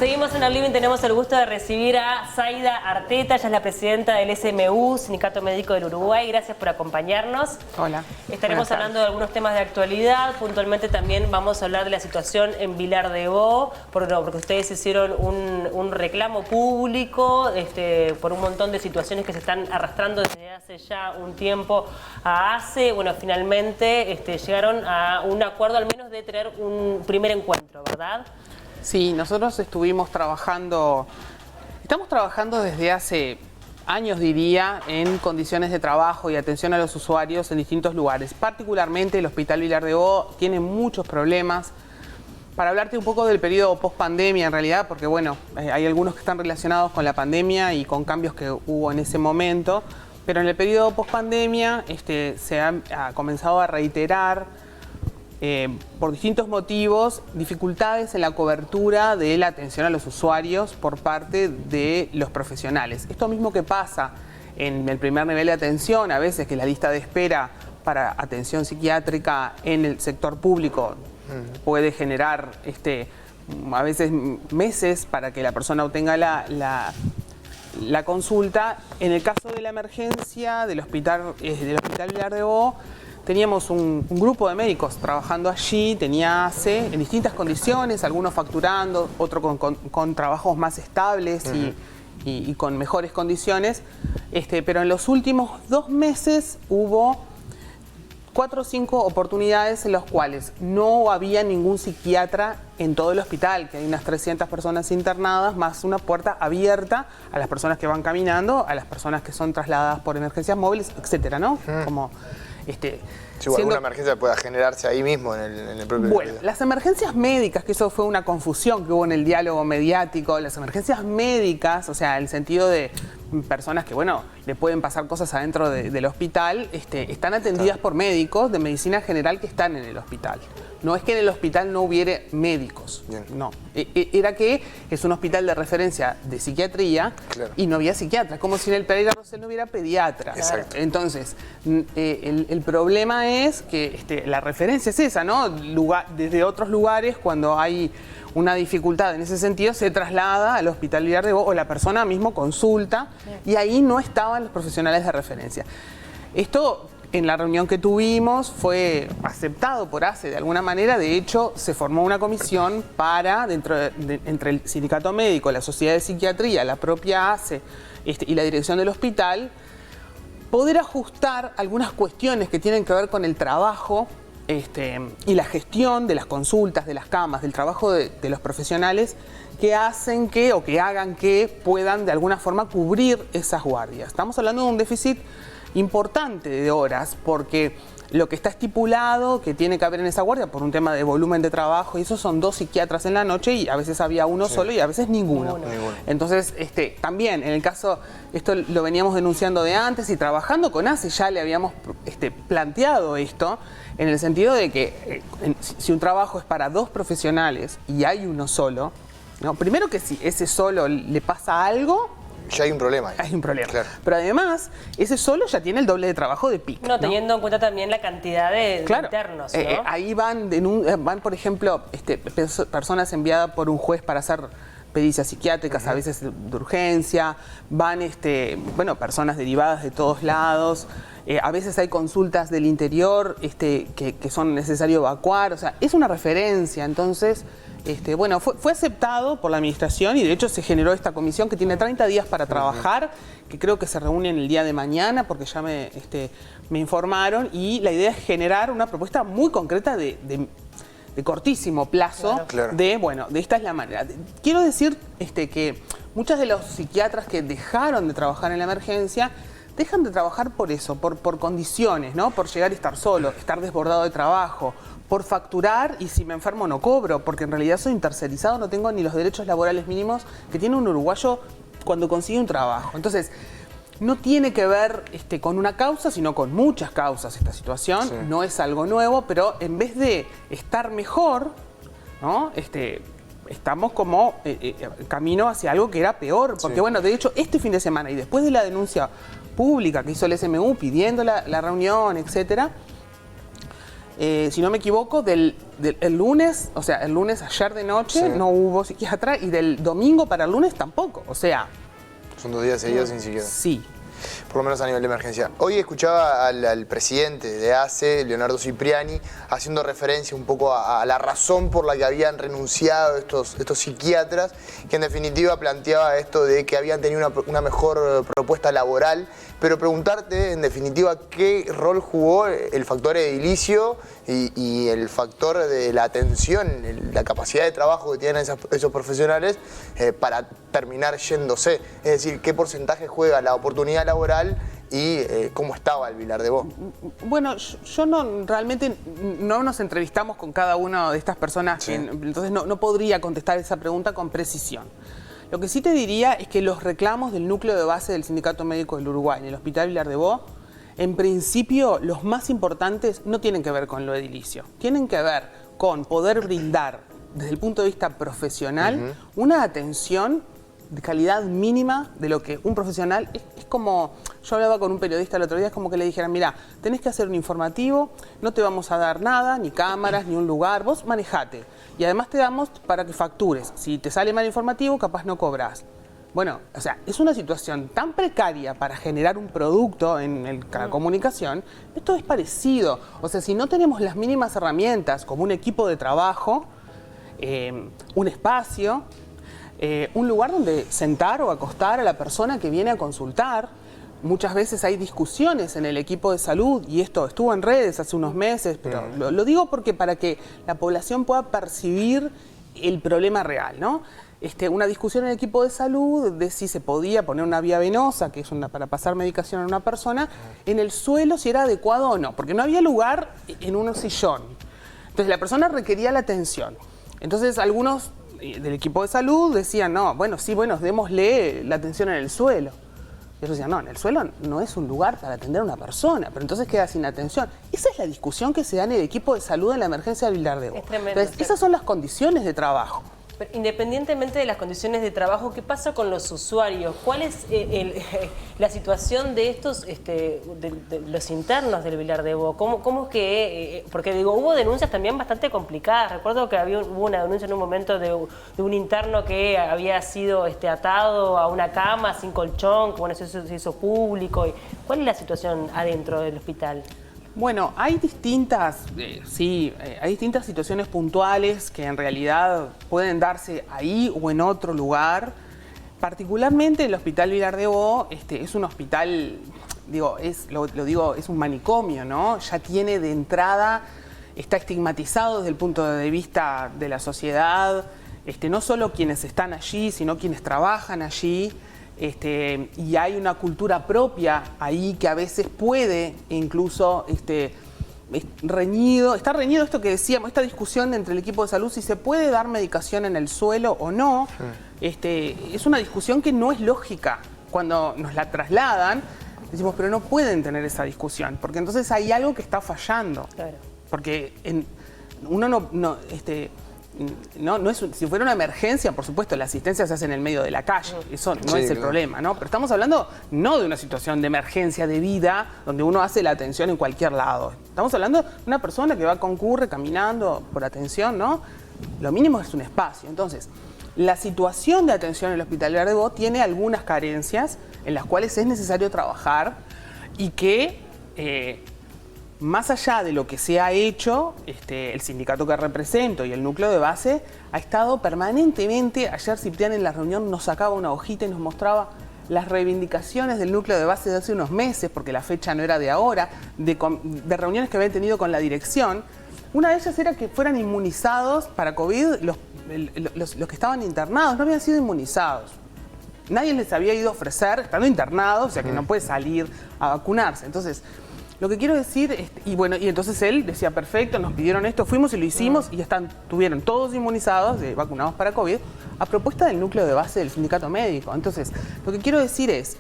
Seguimos en el living, tenemos el gusto de recibir a Zaida Arteta, ella es la presidenta del SMU, Sindicato Médico del Uruguay. Gracias por acompañarnos. Hola. Estaremos hablando de algunos temas de actualidad, puntualmente también vamos a hablar de la situación en Vilar de Bo, porque ustedes hicieron un reclamo público por un montón de situaciones que se están arrastrando desde hace ya un tiempo a ACE. Bueno, finalmente llegaron a un acuerdo al menos de tener un primer encuentro, ¿verdad? Sí, nosotros estamos trabajando desde hace años, diría, en condiciones de trabajo y atención a los usuarios en distintos lugares. Particularmente el Hospital Vilar de Bo tiene muchos problemas. Para hablarte un poco del periodo post-pandemia, en realidad, porque bueno, hay algunos que están relacionados con la pandemia y con cambios que hubo en ese momento, pero en el periodo post-pandemia se ha comenzado a reiterar por distintos motivos, dificultades en la cobertura de la atención a los usuarios por parte de los profesionales. Esto mismo que pasa en el primer nivel de atención, a veces que la lista de espera para atención psiquiátrica en el sector público puede generar a veces meses para que la persona obtenga la consulta. En el caso de la emergencia del Hospital Vilar de Bo, teníamos un grupo de médicos trabajando allí, tenía ACE en distintas condiciones, algunos facturando, otros con trabajos más estables y con mejores condiciones. Pero en los últimos 2 meses hubo 4 o 5 oportunidades en las cuales no había ningún psiquiatra en todo el hospital, que hay unas 300 personas internadas, más una puerta abierta a las personas que van caminando, a las personas que son trasladadas por emergencias móviles, etcétera, ¿no? Como si alguna emergencia pueda generarse ahí mismo en el propio... Bueno, las emergencias médicas, que eso fue una confusión que hubo en el diálogo mediático, las emergencias médicas, o sea, en el sentido de personas que, bueno, le pueden pasar cosas adentro del hospital, están atendidas por médicos de medicina general que están en el hospital. No es que en el hospital no hubiere médicos, no. Era que es un hospital de referencia de psiquiatría, claro, y no había psiquiatra, como si en el Pereira Rosell no hubiera pediatra. Exacto. Entonces, el problema es que la referencia es esa, ¿no? Desde otros lugares, cuando hay una dificultad en ese sentido, se traslada al Hospital Vilar de Bo o la persona mismo consulta, y ahí no estaban los profesionales de referencia. Esto, en la reunión que tuvimos, fue aceptado por ACE de alguna manera. De hecho, se formó una comisión para, entre el sindicato médico, la sociedad de psiquiatría, la propia ACE y la dirección del hospital, poder ajustar algunas cuestiones que tienen que ver con el trabajo y la gestión de las consultas, de las camas, del trabajo de los profesionales, que hacen que, o que hagan que puedan de alguna forma cubrir esas guardias. Estamos hablando de un déficit importante de horas, porque lo que está estipulado que tiene que haber en esa guardia por un tema de volumen de trabajo, y eso son 2 psiquiatras en la noche, y a veces había uno solo y a veces ninguno. Entonces, también en el caso, esto lo veníamos denunciando de antes, y trabajando con ACE ya le habíamos planteado esto, en el sentido de que si un trabajo es para 2 profesionales y hay uno solo, ¿no? Primero que si ese solo le pasa algo, ya hay un problema. Hay un problema. Claro. Pero además, ese solo ya tiene el doble de trabajo de PIC. No, teniendo en cuenta también la cantidad de internos, ¿no? Ahí van, por ejemplo, personas enviadas por un juez para hacer pericias psiquiátricas, a veces de urgencia, van personas derivadas de todos lados, a veces hay consultas del interior que son necesario evacuar, o sea, es una referencia. Entonces, fue aceptado por la administración, y de hecho se generó esta comisión que tiene 30 días para trabajar, que creo que se reúnen el día de mañana, porque ya me informaron, y la idea es generar una propuesta muy concreta de cortísimo plazo, claro. De esta es la manera. Quiero decir que muchos de los psiquiatras que dejaron de trabajar en la emergencia, dejan de trabajar por eso, por condiciones, ¿no? Por llegar y estar solo, estar desbordado de trabajo, por facturar, y si me enfermo no cobro, porque en realidad soy tercerizado, no tengo ni los derechos laborales mínimos que tiene un uruguayo cuando consigue un trabajo. Entonces, no tiene que ver con una causa, sino con muchas causas esta situación. Sí. No es algo nuevo, pero en vez de estar mejor, ¿no? Estamos como camino hacia algo que era peor. Porque, sí, bueno, de hecho, este fin de semana, y después de la denuncia pública que hizo el SMU pidiendo la reunión, etcétera, si no me equivoco, el lunes, o sea, el lunes ayer de noche no hubo psiquiatra y del domingo para el lunes tampoco, o sea... Son 2 días seguidos sin psiquiatra. Sí. Por lo menos a nivel de emergencia. Hoy escuchaba al presidente de ACE, Leonardo Cipriani, haciendo referencia un poco a la razón por la que habían renunciado estos psiquiatras, que en definitiva planteaba esto de que habían tenido una mejor propuesta laboral, pero preguntarte en definitiva qué rol jugó el factor edilicio y el factor de la atención, la capacidad de trabajo que tienen esos profesionales para terminar yéndose. Es decir, qué porcentaje juega la oportunidad laboral y cómo estaba el Vilar de Bo. Bueno, yo realmente no nos entrevistamos con cada una de estas personas, entonces no podría contestar esa pregunta con precisión. Lo que sí te diría es que los reclamos del núcleo de base del Sindicato Médico del Uruguay en el Hospital Vilar de Bo, en principio los más importantes no tienen que ver con lo edilicio, tienen que ver con poder brindar desde el punto de vista profesional una atención de calidad mínima de lo que un profesional... Es como, yo hablaba con un periodista el otro día, es como que le dijeran, mira, tenés que hacer un informativo, no te vamos a dar nada, ni cámaras, ni un lugar, vos manejate. Y además te damos para que factures. Si te sale mal informativo, capaz no cobras. Bueno, o sea, es una situación tan precaria para generar un producto en la comunicación, esto es parecido. O sea, si no tenemos las mínimas herramientas, como un equipo de trabajo, un espacio... un lugar donde sentar o acostar a la persona que viene a consultar. Muchas veces hay discusiones en el equipo de salud y esto estuvo en redes hace unos meses, pero lo digo porque para que la población pueda percibir el problema real, ¿no? Una discusión en el equipo de salud de si se podía poner una vía venosa, que es para pasar medicación a una persona, en el suelo, si era adecuado o no, porque no había lugar en un sillón. Entonces la persona requería la atención. Entonces algunos del equipo de salud decían, no, bueno, sí, bueno, démosle la atención en el suelo. Y ellos decían, no, en el suelo no es un lugar para atender a una persona, pero entonces queda sin atención. Esa es la discusión que se da en el equipo de salud en la emergencia de Vilar de Bo. Es tremendo. Entonces, esas son las condiciones de trabajo. Pero independientemente de las condiciones de trabajo, ¿qué pasa con los usuarios? ¿Cuál es la situación de estos, de los internos del Vilar de Bo? ¿Cómo es que...? Porque digo, hubo denuncias también bastante complicadas. Recuerdo que hubo una denuncia en un momento de un interno que había sido atado a una cama sin colchón, que bueno, eso se hizo público. ¿Cuál es la situación adentro del hospital? Bueno, hay distintas situaciones puntuales que en realidad pueden darse ahí o en otro lugar. Particularmente el Hospital Vilar de Bo es un hospital, es un manicomio, ¿no? Ya tiene de entrada, está estigmatizado desde el punto de vista de la sociedad, no solo quienes están allí, sino quienes trabajan allí. Y hay una cultura propia ahí que a veces puede incluso está reñido esto que decíamos, esta discusión entre el equipo de salud, si se puede dar medicación en el suelo o no. Es una discusión que no es lógica. Cuando nos la trasladan, decimos, pero no pueden tener esa discusión, porque entonces hay algo que está fallando. Claro. Porque si fuera una emergencia, por supuesto, la asistencia se hace en el medio de la calle. Eso no es el problema, ¿no? Pero estamos hablando no de una situación de emergencia de vida, donde uno hace la atención en cualquier lado. Estamos hablando de una persona que concurre caminando por atención, ¿no? Lo mínimo es un espacio. Entonces, la situación de atención en el Hospital Vilar de Bo tiene algunas carencias en las cuales es necesario trabajar y que... más allá de lo que se ha hecho, el sindicato que represento y el núcleo de base ha estado permanentemente. Ayer Cipriani en la reunión nos sacaba una hojita y nos mostraba las reivindicaciones del núcleo de base de hace unos meses, porque la fecha no era de ahora, de reuniones que habían tenido con la dirección. Una de ellas era que fueran inmunizados para COVID los que estaban internados, no habían sido inmunizados. Nadie les había ido a ofrecer, estando internados, o sea que no puede salir a vacunarse. Entonces, lo que quiero decir, y entonces él decía, perfecto, nos pidieron esto, fuimos y lo hicimos y estuvieron todos inmunizados, vacunados para COVID, a propuesta del núcleo de base del sindicato médico. Entonces, lo que quiero decir es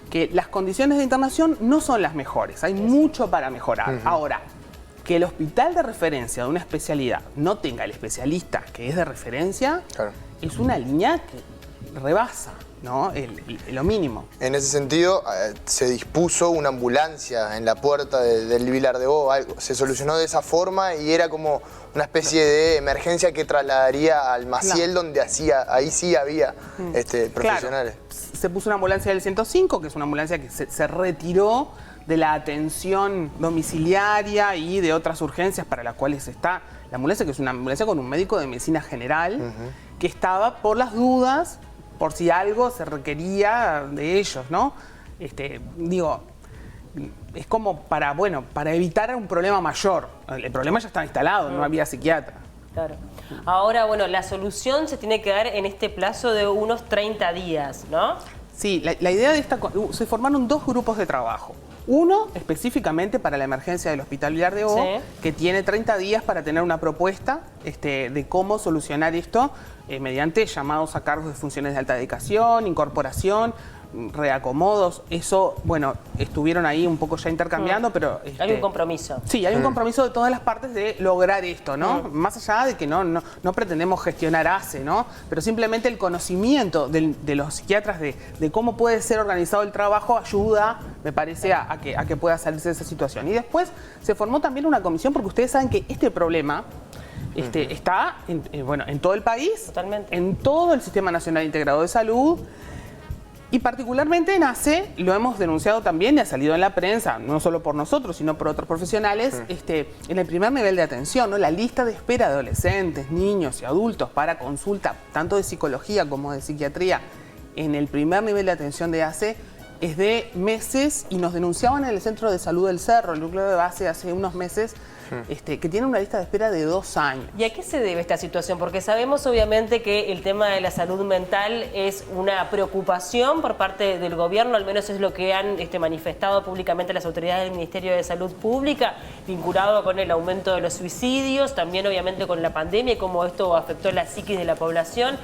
que las condiciones de internación no son las mejores, hay mucho para mejorar. Ahora, que el hospital de referencia de una especialidad no tenga el especialista que es de referencia, es una línea que rebasa. ¿no? Lo mínimo. En ese sentido, se dispuso una ambulancia en la puerta del Vilar de Bo. Se solucionó de esa forma y era como una especie de emergencia que trasladaría al Maciel, donde ahí sí había profesionales. Claro. Se puso una ambulancia del 105, que es una ambulancia que se retiró de la atención domiciliaria y de otras urgencias para las cuales está la ambulancia, que es una ambulancia con un médico de medicina general, que estaba por las dudas, por si algo se requería de ellos, ¿no? Digo, es como para evitar un problema mayor. El problema ya estaba instalado, no había psiquiatra. Claro. Ahora, bueno, la solución se tiene que dar en este plazo de unos 30 días, ¿no? Sí, la idea de se formaron 2 grupos de trabajo. Uno específicamente para la emergencia del Hospital Vilar de Bo, que tiene 30 días para tener una propuesta de cómo solucionar esto mediante llamados a cargos de funciones de alta dedicación, incorporación, reacomodos. Eso, bueno, estuvieron ahí un poco ya intercambiando, pero... hay un compromiso. Sí, hay un compromiso de todas las partes de lograr esto, ¿no? Más allá de que no pretendemos gestionar ACE, ¿no? Pero simplemente el conocimiento de los psiquiatras de cómo puede ser organizado el trabajo ayuda, me parece, a que pueda salirse de esa situación. Y después se formó también una comisión, porque ustedes saben que este problema está en todo el país, totalmente, en todo el Sistema Nacional Integrado de Salud. Y particularmente en ACE lo hemos denunciado también y ha salido en la prensa, no solo por nosotros, sino por otros profesionales, en el primer nivel de atención, ¿no? La lista de espera de adolescentes, niños y adultos para consulta, tanto de psicología como de psiquiatría, en el primer nivel de atención de ACE es de meses, y nos denunciaban en el Centro de Salud del Cerro, el núcleo de base, hace unos meses, que tiene una lista de espera de 2 años. ¿Y a qué se debe esta situación? Porque sabemos obviamente que el tema de la salud mental es una preocupación por parte del gobierno, al menos es lo que han manifestado públicamente las autoridades del Ministerio de Salud Pública, vinculado con el aumento de los suicidios, también obviamente con la pandemia y cómo esto afectó la psiquis de la población.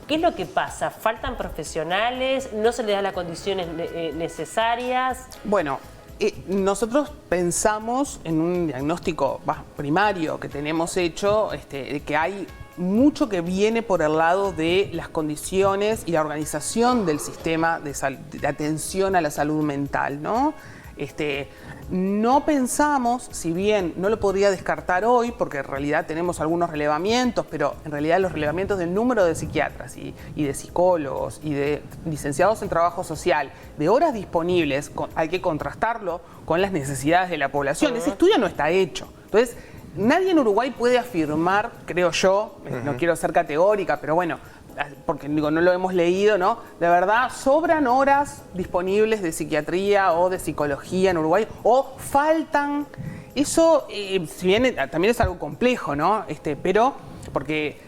¿Qué es lo que pasa? ¿Faltan profesionales? ¿No se les da las condiciones necesarias? Bueno, nosotros pensamos en un diagnóstico primario que tenemos hecho, de que hay mucho que viene por el lado de las condiciones y la organización del sistema de atención a la salud mental, ¿no? No pensamos, si bien no lo podría descartar hoy, porque en realidad tenemos algunos relevamientos, pero en realidad los relevamientos del número de psiquiatras y de psicólogos y de licenciados en trabajo social, de horas disponibles, hay que contrastarlo con las necesidades de la población. Ese estudio no está hecho. Entonces, nadie en Uruguay puede afirmar, creo yo, no quiero ser categórica, pero bueno, porque digo, no lo hemos leído, ¿no? De verdad, sobran horas disponibles de psiquiatría o de psicología en Uruguay, o faltan. Eso, si bien también es algo complejo, ¿no? Pero, porque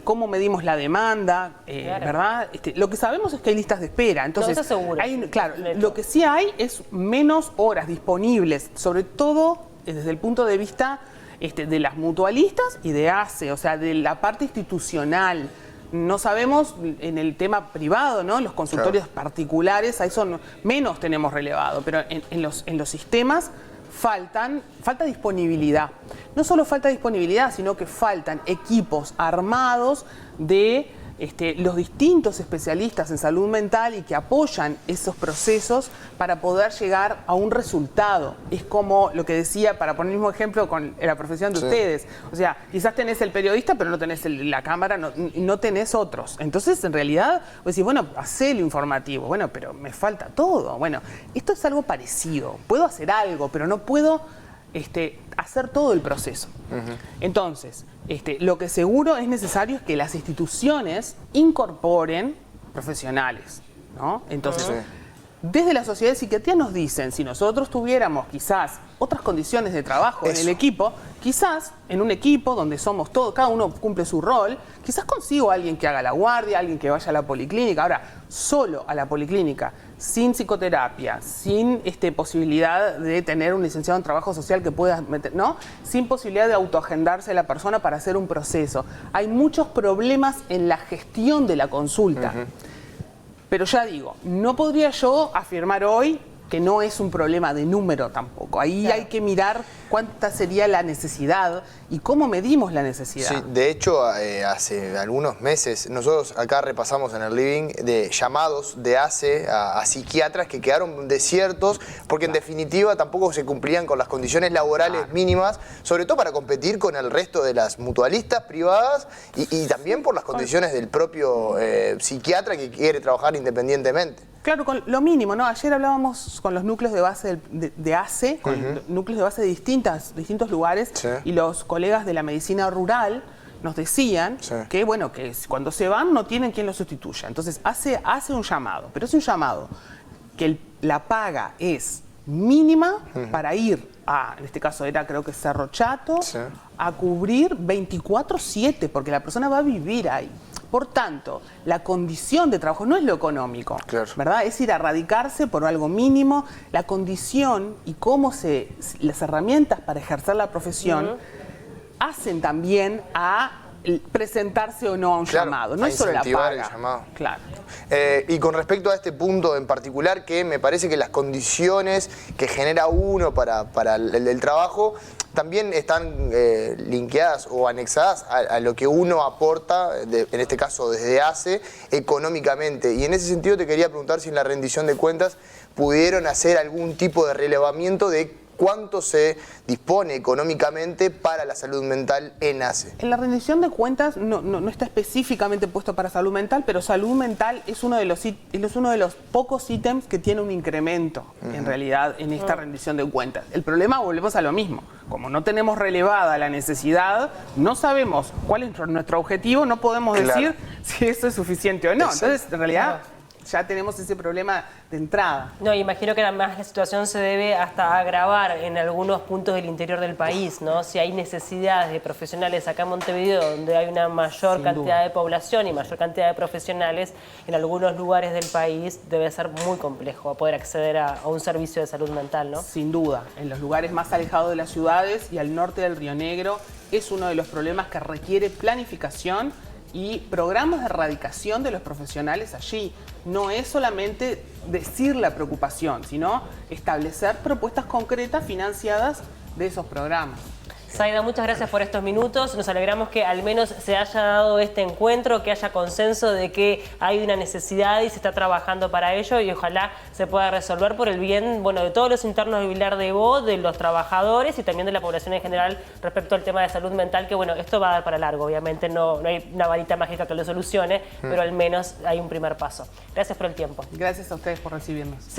cómo medimos la demanda, claro, ¿verdad? Lo que sabemos es que hay listas de espera. Entonces, no, eso seguro. Claro, lo que sí hay es menos horas disponibles, sobre todo desde el punto de vista de las mutualistas y de ACE, o sea, de la parte institucional. No sabemos en el tema privado, ¿no? Los consultorios particulares, a eso menos tenemos relevado, pero en los sistemas falta disponibilidad. No solo falta disponibilidad, sino que faltan equipos armados de los distintos especialistas en salud mental y que apoyan esos procesos para poder llegar a un resultado. Es como lo que decía, para poner el mismo ejemplo con la profesión de ustedes. O sea, quizás tenés el periodista, pero no tenés la cámara, no tenés otros. Entonces, en realidad, vos decís, bueno, hacé lo informativo. Bueno, pero me falta todo. Bueno, esto es algo parecido. Puedo hacer algo, pero no puedo hacer todo el proceso. Entonces, lo que seguro es necesario es que las instituciones incorporen profesionales, ¿no? Entonces, desde la Sociedad de Psiquiatría nos dicen, si nosotros tuviéramos quizás otras condiciones de trabajo en el equipo, quizás en un equipo donde somos todos, cada uno cumple su rol, quizás consigo a alguien que haga la guardia, alguien que vaya a la policlínica. Ahora, solo a la policlínica, sin psicoterapia, sin posibilidad de tener un licenciado en trabajo social que pueda meter, ¿no? Sin posibilidad de autoagendarse a la persona para hacer un proceso. Hay muchos problemas en la gestión de la consulta. Pero ya digo, no podría yo afirmar hoy que no es un problema de número tampoco. Ahí Claro. hay que mirar cuánta sería la necesidad y cómo medimos la necesidad. Sí, de hecho, hace algunos meses, nosotros acá repasamos en el living de llamados de ACE a psiquiatras que quedaron desiertos porque en definitiva tampoco se cumplían con las condiciones laborales mínimas, sobre todo para competir con el resto de las mutualistas privadas y también por las condiciones del propio psiquiatra que quiere trabajar independientemente. Claro, con lo mínimo, ¿no? Ayer hablábamos con los núcleos de base de ACE, con núcleos de base de distintos lugares, Sí. y los colegas de la medicina rural nos decían Sí. que, bueno, que cuando se van no tienen quien los sustituya. Entonces hace un llamado, pero es un llamado que la paga es mínima para ir a, en este caso era creo que Cerro Chato, Sí. a cubrir 24/7, porque la persona va a vivir ahí. Por tanto, la condición de trabajo no es lo económico, Claro. ¿verdad? Es ir a radicarse por algo mínimo. La condición y cómo las herramientas para ejercer la profesión hacen también a presentarse o no a un Claro, llamado. No a es solo la incentivar el paga. llamado. Claro. Y con respecto a este punto en particular, que me parece que las condiciones que genera uno para el trabajo también están linkeadas o anexadas a lo que uno aporta, en este caso desde ACE, económicamente. Y en ese sentido te quería preguntar si en la rendición de cuentas pudieron hacer algún tipo de relevamiento de cuánto se dispone económicamente para la salud mental en ACE. En la rendición de cuentas no está específicamente puesto para salud mental, pero salud mental es uno de los pocos ítems que tiene un incremento, en realidad, en esta rendición de cuentas. El problema, volvemos a lo mismo. Como no tenemos relevada la necesidad, no sabemos cuál es nuestro objetivo, no podemos Claro. decir si eso es suficiente o no. Exacto. Entonces, en realidad, ya tenemos ese problema de entrada. No, imagino que además la situación se debe hasta agravar en algunos puntos del interior del país, ¿no? Si hay necesidades de profesionales acá en Montevideo, donde hay una mayor Sin cantidad duda. de población y mayor cantidad de profesionales, en algunos lugares del país debe ser muy complejo poder acceder a un servicio de salud mental, ¿no? Sin duda, en los lugares más alejados de las ciudades y al norte del Río Negro es uno de los problemas que requiere planificación y programas de erradicación de los profesionales allí. No es solamente decir la preocupación, sino establecer propuestas concretas financiadas de esos programas. Zaida, muchas gracias por estos minutos. Nos alegramos que al menos se haya dado este encuentro, que haya consenso de que hay una necesidad y se está trabajando para ello y ojalá se pueda resolver por el bien, bueno, de todos los internos de Vilar de Bo, de los trabajadores y también de la población en general respecto al tema de salud mental, que bueno, esto va a dar para largo, obviamente no hay una varita mágica que lo solucione, pero al menos hay un primer paso. Gracias por el tiempo. Gracias a ustedes por recibirnos.